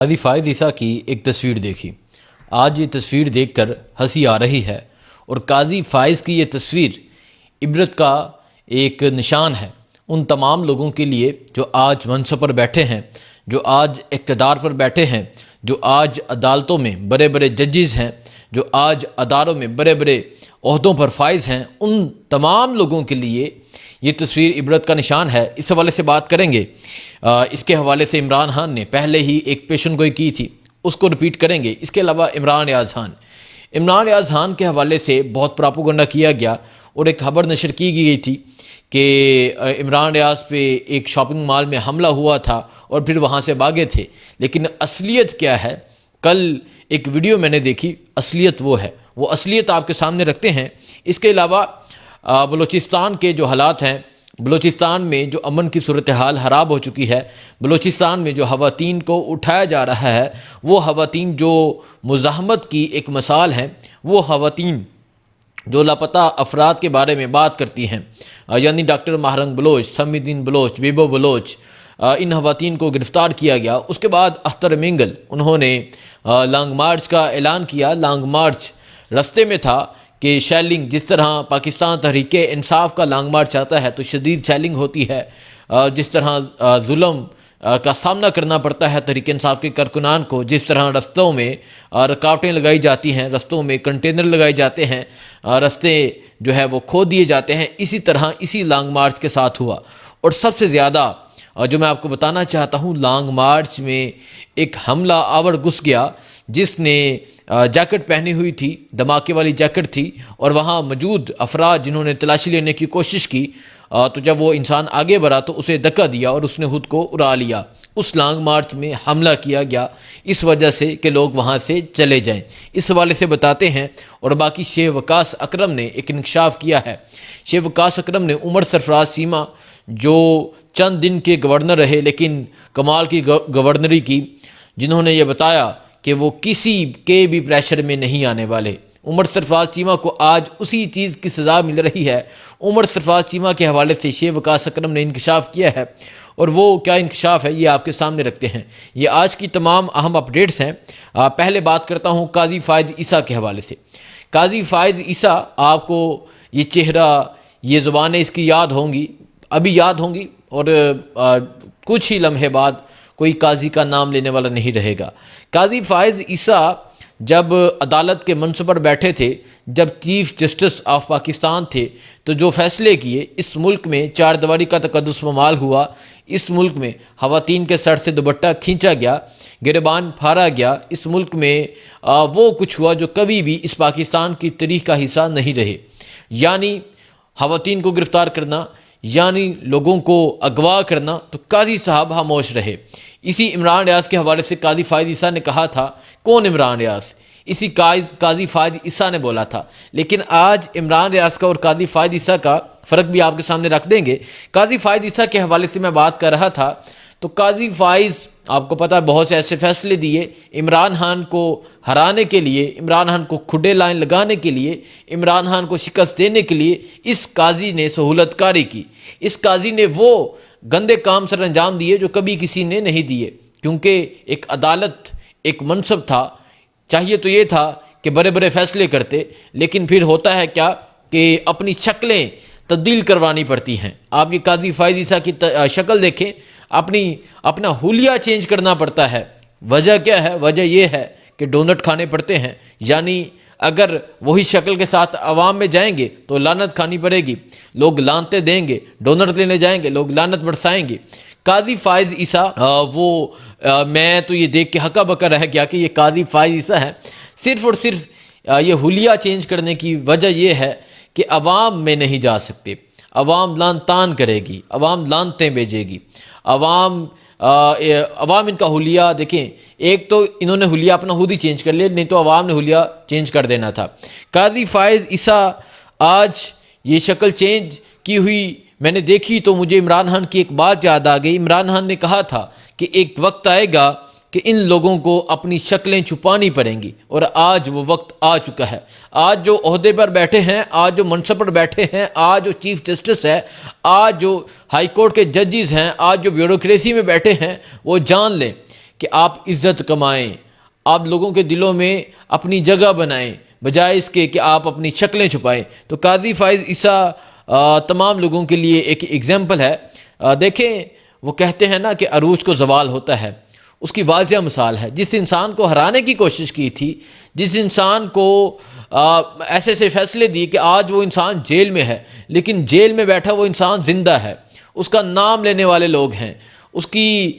قاضی فائز عیسیٰ کی ایک تصویر دیکھی۔ آج یہ تصویر دیکھ کر ہنسی آ رہی ہے اور قاضی فائز کی یہ تصویر عبرت کا ایک نشان ہے ان تمام لوگوں کے لیے جو آج منصب پر بیٹھے ہیں، جو آج اقتدار پر بیٹھے ہیں، جو آج عدالتوں میں بڑے بڑے ججز ہیں، جو آج اداروں میں بڑے بڑے عہدوں پر فائز ہیں۔ ان تمام لوگوں کے لیے یہ تصویر عبرت کا نشان ہے۔ اس حوالے سے بات کریں گے۔ اس کے حوالے سے عمران خان نے پہلے ہی ایک پیشن گوئی کی تھی، اس کو ریپیٹ کریں گے۔ اس کے علاوہ عمران ریاض خان کے حوالے سے بہت پراپوگنڈا کیا گیا اور ایک خبر نشر کی گئی تھی کہ عمران ریاض پہ ایک شاپنگ مال میں حملہ ہوا تھا اور پھر وہاں سے بھاگے تھے، لیکن اصلیت کیا ہے؟ کل ایک ویڈیو میں نے دیکھی، اصلیت وہ اصلیت آپ کے سامنے رکھتے ہیں۔ اس کے علاوہ بلوچستان کے جو حالات ہیں، بلوچستان میں جو امن کی صورتحال خراب ہو چکی ہے، بلوچستان میں جو خواتین کو اٹھایا جا رہا ہے، وہ خواتین جو مزاحمت کی ایک مثال ہیں، وہ خواتین جو لاپتہ افراد کے بارے میں بات کرتی ہیں، یعنی ڈاکٹر ماہرنگ بلوچ، سمی الدین بلوچ، بیبو بلوچ، ان خواتین کو گرفتار کیا گیا۔ اس کے بعد اختر مینگل انہوں نے لانگ مارچ کا اعلان کیا۔ لانگ مارچ رستے میں تھا کہ شیلنگ، جس طرح پاکستان تحریک انصاف کا لانگ مارچ آتا ہے تو شدید شیلنگ ہوتی ہے، جس طرح ظلم کا سامنا کرنا پڑتا ہے تحریک انصاف کے کارکنان کو، جس طرح رستوں میں رکاوٹیں لگائی جاتی ہیں، رستوں میں کنٹینر لگائے جاتے ہیں، رستے جو ہے وہ کھود دیے جاتے ہیں، اسی طرح اسی لانگ مارچ کے ساتھ ہوا۔ اور سب سے زیادہ جو میں آپ کو بتانا چاہتا ہوں، لانگ مارچ میں ایک حملہ آور گھس گیا جس نے جیکٹ پہنی ہوئی تھی، دھماکے والی جیکٹ تھی، اور وہاں موجود افراد جنہوں نے تلاشی لینے کی کوشش کی تو جب وہ انسان آگے بڑھا تو اسے دھکا دیا اور اس نے خود کو اڑا لیا۔ اس لانگ مارچ میں حملہ کیا گیا اس وجہ سے کہ لوگ وہاں سے چلے جائیں۔ اس حوالے سے بتاتے ہیں۔ اور باقی شیخ وقاص اکرم نے ایک انکشاف کیا ہے۔ شیخ وقاص اکرم نے عمر سرفراز چیمہ جو چند دن کے گورنر رہے لیکن کمال کی گورنری کی، جنہوں نے یہ بتایا کہ وہ کسی کے بھی پریشر میں نہیں آنے والے۔ عمر سرفراز چیمہ کو آج اسی چیز کی سزا مل رہی ہے۔ عمر سرفراز چیمہ کے حوالے سے شیخ وقاص اکرم نے انکشاف کیا ہے، اور وہ کیا انکشاف ہے یہ آپ کے سامنے رکھتے ہیں۔ یہ آج کی تمام اہم اپڈیٹس ہیں۔ پہلے بات کرتا ہوں قاضی فائز عیسیٰ کے حوالے سے۔ قاضی فائز عیسیٰ، آپ کو یہ چہرہ، یہ زبانیں اس کی یاد ہوں گی، ابھی یاد ہوں گی، اور کچھ ہی لمحے بعد کوئی قاضی کا نام لینے والا نہیں رہے گا۔ قاضی فائز عیسیٰ جب عدالت کے منصب پر بیٹھے تھے، جب چیف جسٹس آف پاکستان تھے، تو جو فیصلے کیے، اس ملک میں چار دیواری کا تقدس پامال ہوا، اس ملک میں خواتین کے سر سے دوپٹہ کھینچا گیا، گریبان پھاڑا گیا، اس ملک میں وہ کچھ ہوا جو کبھی بھی اس پاکستان کی تاریخ کا حصہ نہیں رہے، یعنی خواتین کو گرفتار کرنا، یعنی لوگوں کو اغوا کرنا، تو قاضی صاحب خاموش رہے۔ اسی عمران ریاض کے حوالے سے قاضی فائز عیسیٰ نے کہا تھا، کون عمران ریاض؟ اسی قاضی فائز عیسیٰ نے بولا تھا۔ لیکن آج عمران ریاض کا اور قاضی فائز عیسیٰ کا فرق بھی آپ کے سامنے رکھ دیں گے۔ قاضی فائز عیسیٰ کے حوالے سے میں بات کر رہا تھا، تو قاضی فائز، آپ کو پتہ ہے بہت سے ایسے فیصلے دیے عمران خان کو ہرانے کے لیے، عمران خان کو کھڈے لائن لگانے کے لیے، عمران خان کو شکست دینے کے لیے اس قاضی نے سہولت کاری کی۔ اس قاضی نے وہ گندے کام سر انجام دیے جو کبھی کسی نے نہیں دیے، کیونکہ ایک عدالت ایک منصب تھا۔ چاہیے تو یہ تھا کہ بڑے بڑے فیصلے کرتے، لیکن پھر ہوتا ہے کیا کہ اپنی شکلیں تبدیل کروانی پڑتی ہیں۔ آپ یہ قاضی فائز عیسیٰ کی شکل دیکھیں، اپنا حلیہ چینج کرنا پڑتا ہے۔ وجہ کیا ہے؟ وجہ یہ ہے کہ ڈونٹ کھانے پڑتے ہیں، یعنی اگر وہی شکل کے ساتھ عوام میں جائیں گے تو لعنت کھانی پڑے گی، لوگ لعنتیں دیں گے، ڈونٹ لینے جائیں گے، لوگ لعنت برسائیں گے۔ قاضی فائز عیسیٰ میں تو یہ دیکھ کے ہکا بکا رہ گیا کہ یہ قاضی فائز عیسیٰ ہے۔ صرف اور صرف یہ حلیہ چینج کرنے کی وجہ یہ ہے کہ عوام میں نہیں جا سکتے، عوام لعن طعن کرے گی، عوام لعنتیں بھیجے گی، عوام ان کا حلیہ دیکھیں، ایک تو انہوں نے حلیہ اپنا خود ہی چینج کر لیا، نہیں تو عوام نے حلیہ چینج کر دینا تھا۔ قاضی فائز عیسیٰ آج یہ شکل چینج کی ہوئی میں نے دیکھی تو مجھے عمران خان کی ایک بات یاد آ گئی۔ عمران خان نے کہا تھا کہ ایک وقت آئے گا کہ ان لوگوں کو اپنی شکلیں چھپانی پڑیں گی، اور آج وہ وقت آ چکا ہے۔ آج جو عہدے پر بیٹھے ہیں، آج جو منصب پر بیٹھے ہیں، آج جو چیف جسٹس ہے، آج جو ہائی کورٹ کے ججز ہیں، آج جو بیوروکریسی میں بیٹھے ہیں، وہ جان لیں کہ آپ عزت کمائیں، آپ لوگوں کے دلوں میں اپنی جگہ بنائیں بجائے اس کے کہ آپ اپنی شکلیں چھپائیں۔ تو قاضی فائز عیسیٰ تمام لوگوں کے لیے ایک ایگزامپل ہے۔ دیکھیں وہ کہتے ہیں نا کہ عروج کو زوال ہوتا ہے، اس کی واضح مثال ہے۔ جس انسان کو ہرانے کی کوشش کی تھی، جس انسان کو ایسے ایسے فیصلے دی کہ آج وہ انسان جیل میں ہے، لیکن جیل میں بیٹھا وہ انسان زندہ ہے، اس کا نام لینے والے لوگ ہیں، اس کی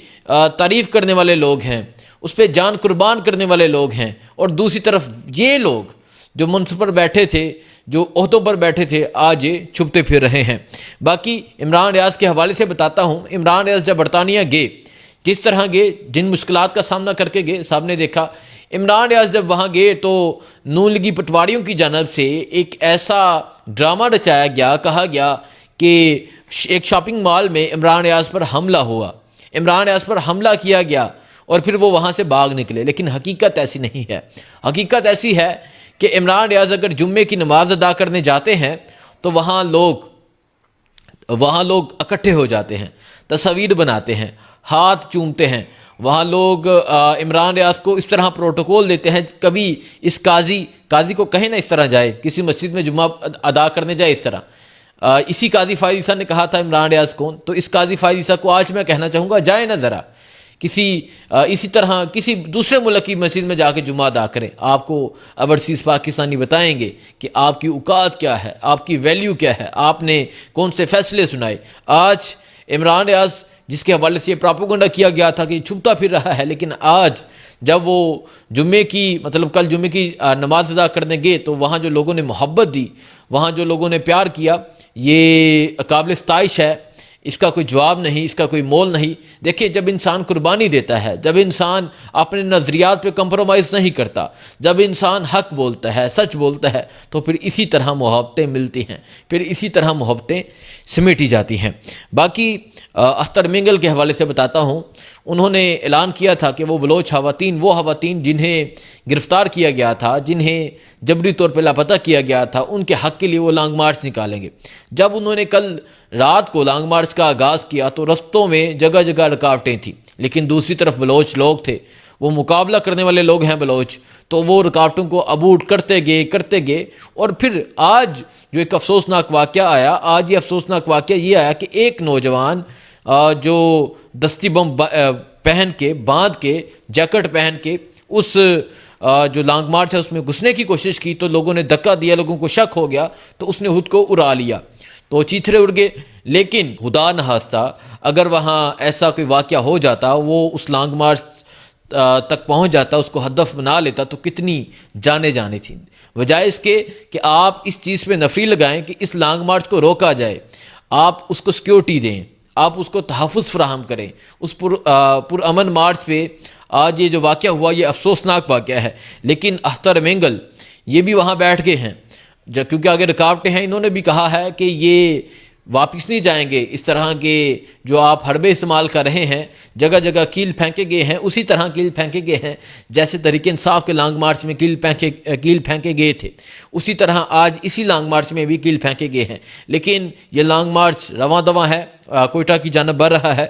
تعریف کرنے والے لوگ ہیں، اس پہ جان قربان کرنے والے لوگ ہیں، اور دوسری طرف یہ لوگ جو منصب پر بیٹھے تھے، جو عہدوں پر بیٹھے تھے، آج یہ چھپتے پھر رہے ہیں۔ باقی عمران ریاض کے حوالے سے بتاتا ہوں، عمران ریاض جب برطانیہ گئے، جس طرح گئے، جن مشکلات کا سامنا کر کے گئے، سب نے دیکھا۔ عمران ریاض جب وہاں گئے تو نون لیگی پٹواریوں کی جانب سے ایک ایسا ڈرامہ رچایا گیا، کہا گیا کہ ایک شاپنگ مال میں عمران ریاض پر حملہ ہوا، عمران ریاض پر حملہ کیا گیا اور پھر وہ وہاں سے بھاگ نکلے، لیکن حقیقت ایسی نہیں ہے۔ حقیقت ایسی ہے کہ عمران ریاض اگر جمعے کی نماز ادا کرنے جاتے ہیں تو وہاں لوگ اکٹھے ہو جاتے ہیں، تصاویر بناتے ہیں، ہاتھ چومتے ہیں، وہاں لوگ عمران ریاض کو اس طرح پروٹوکول دیتے ہیں۔ کبھی اس قاضی کو کہیں نہ اس طرح جائے، کسی مسجد میں جمعہ ادا کرنے جائے اس طرح۔ اسی قاضی فائز عیسیٰ نے کہا تھا عمران ریاض کون، تو اس قاضی فائز عیسیٰ کو آج میں کہنا چاہوں گا جائے نہ ذرا اسی طرح کسی دوسرے ملک کی مسجد میں جا کے جمعہ ادا کریں، آپ کو اوورسیز پاکستانی بتائیں گے کہ آپ کی اوقات کیا ہے، آپ کی ویلیو کیا ہے، آپ نے کون سے فیصلے سنائے۔ آج عمران ریاض جس کے حوالے سے یہ پراپوگنڈا کیا گیا تھا کہ چھپتا پھر رہا ہے، لیکن آج جب وہ کل جمعے کی نماز ادا کرنے گئے تو وہاں جو لوگوں نے محبت دی، وہاں جو لوگوں نے پیار کیا، یہ قابل ستائش ہے۔ اس کا کوئی جواب نہیں، اس کا کوئی مول نہیں۔ دیکھیں جب انسان قربانی دیتا ہے، جب انسان اپنے نظریات پہ کمپرومائز نہیں کرتا، جب انسان حق بولتا ہے، سچ بولتا ہے، تو پھر اسی طرح محبتیں ملتی ہیں، پھر اسی طرح محبتیں سمیٹی جاتی ہیں۔ باقی اختر مینگل کے حوالے سے بتاتا ہوں، انہوں نے اعلان کیا تھا کہ وہ بلوچ خواتین، وہ خواتین جنہیں گرفتار کیا گیا تھا، جنہیں جبری طور پہ لاپتہ کیا گیا تھا، ان کے حق کے لیے وہ لانگ مارچ نکالیں گے۔ جب انہوں نے کل رات کو لانگ مارچ کا آغاز کیا تو رستوں میں جگہ جگہ رکاوٹیں تھیں، لیکن دوسری طرف بلوچ لوگ تھے، وہ مقابلہ کرنے والے لوگ ہیں بلوچ، تو وہ رکاوٹوں کو عبور کرتے گئے اور پھر آج جو ایک افسوسناک واقعہ آیا، آج یہ افسوسناک واقعہ یہ آیا کہ ایک نوجوان جو دستی بم پہن کے، باندھ کے، جیکٹ پہن کے اس جو لانگ مارچ ہے اس میں گھسنے کی کوشش کی تو لوگوں نے دھکا دیا، لوگوں کو شک ہو گیا تو اس نے خود کو اڑا لیا، تو چیتھرے اڑ گئے۔ لیکن خدا نخواستہ اگر وہاں ایسا کوئی واقعہ ہو جاتا، وہ اس لانگ مارچ تک پہنچ جاتا، اس کو ہدف بنا لیتا، تو کتنی جانے تھیں۔ بجائے اس کے کہ آپ اس چیز پہ نفری لگائیں کہ اس لانگ مارچ کو روکا جائے، آپ اس کو سیکیورٹی دیں، آپ اس کو تحفظ فراہم کریں، اس پرامن مارچ پہ آج یہ جو واقعہ ہوا یہ افسوسناک واقعہ ہے۔ لیکن اختر مینگل یہ بھی وہاں بیٹھ گئے ہیں، کیونکہ آگے رکاوٹیں ہیں، انہوں نے بھی کہا ہے کہ یہ واپس نہیں جائیں گے، اس طرح کے جو آپ حربے استعمال کر رہے ہیں، جگہ جگہ کیل پھینکے گئے ہیں، اسی طرح کیل پھینکے گئے ہیں جیسے تحریک انصاف کے لانگ مارچ میں کیل پھینکے گئے تھے، اسی طرح آج اسی لانگ مارچ میں بھی کیل پھینکے گئے ہیں۔ لیکن یہ لانگ مارچ رواں دواں ہے، کوئٹہ کی جانب بڑھ رہا ہے،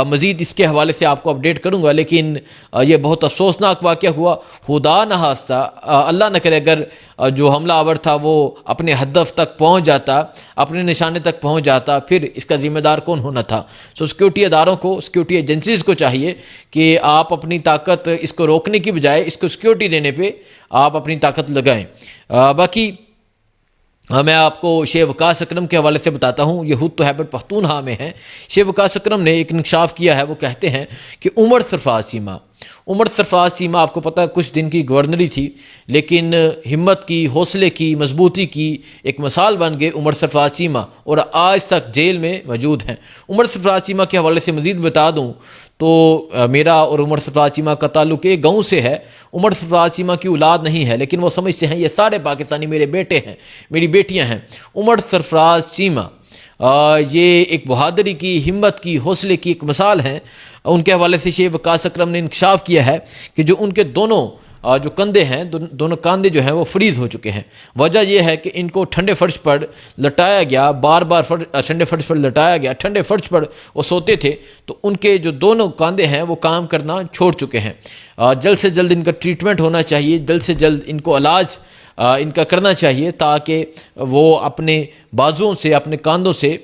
مزید اس کے حوالے سے آپ کو اپڈیٹ کروں گا، لیکن یہ بہت افسوسناک واقعہ ہوا۔ خدا نخواستہ اللہ نہ کرے اگر جو حملہ آور تھا وہ اپنے ہدف تک پہنچ جاتا، اپنے نشانے تک پہنچ جاتا، پھر اس کا ذمہ دار کون ہونا تھا؟ سیکیورٹی اداروں کو، سیکیورٹی ایجنسیز کو چاہیے کہ آپ اپنی طاقت اس کو روکنے کی بجائے اس کو سیکیورٹی دینے پہ آپ اپنی طاقت لگائیں۔ باقی میں آپ کو شیخ وقاص اکرم کے حوالے سے بتاتا ہوں، یہ خود تو خیبر پختونخوا میں ہیں۔ شیخ وقاص اکرم نے ایک انکشاف کیا ہے، وہ کہتے ہیں کہ عمر سرفراز چیمہ آپ کو پتہ ہے کچھ دن کی گورنری تھی، لیکن ہمت کی، حوصلے کی، مضبوطی کی ایک مثال بن گئے عمر سرفراز چیمہ، اور آج تک جیل میں موجود ہیں۔ عمر سرفراز چیمہ کے حوالے سے مزید بتا دوں تو میرا اور عمر سرفراز چیمہ کا تعلق ایک گاؤں سے ہے۔ عمر سرفراز چیمہ کی اولاد نہیں ہے، لیکن وہ سمجھتے ہیں یہ سارے پاکستانی میرے بیٹے ہیں، میری بیٹیاں ہیں۔ عمر سرفراز چیمہ یہ ایک بہادری کی، ہمت کی، حوصلے کی ایک مثال ہیں۔ ان کے حوالے سے شیخ وقاص اکرم نے انکشاف کیا ہے کہ جو ان کے دونوں جو کندھے ہیں دونوں کاندھے جو ہیں وہ فریز ہو چکے ہیں۔ وجہ یہ ہے کہ ان کو ٹھنڈے فرش پر لٹایا گیا، بار بار ٹھنڈے فرش پر لٹایا گیا، ٹھنڈے فرش پر وہ سوتے تھے، تو ان کے جو دونوں کاندھے ہیں وہ کام کرنا چھوڑ چکے ہیں۔ جلد سے جلد ان کا ٹریٹمنٹ ہونا چاہیے، جلد سے جلد ان کو علاج ان کا کرنا چاہیے، تاکہ وہ اپنے بازوؤں سے، اپنے کاندھوں سے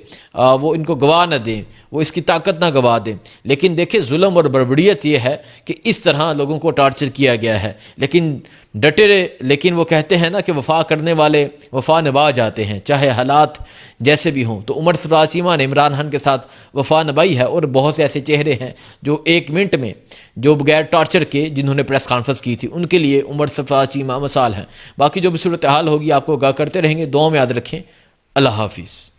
وہ ان کو گوا نہ دیں، وہ اس کی طاقت نہ گوا دیں۔ لیکن دیکھیں ظلم اور بربریت یہ ہے کہ اس طرح لوگوں کو ٹارچر کیا گیا ہے، لیکن وہ کہتے ہیں نا کہ وفا کرنے والے وفا نبھا جاتے ہیں، چاہے حالات جیسے بھی ہوں۔ تو عمر سرفراز چیمہ نے عمران خان کے ساتھ وفا نبھائی ہے، اور بہت سے ایسے چہرے ہیں جو 1 منٹ میں، جو بغیر ٹارچر کے جنہوں نے پریس کانفرنس کی تھی، ان کے لیے عمر سرفراز چیمہ مثال ہیں۔ باقی جو بھی صورتحال ہوگی آپ کو آگاہ کرتے رہیں گے، دعاؤں میں یاد رکھیں۔ اللہ حافظ۔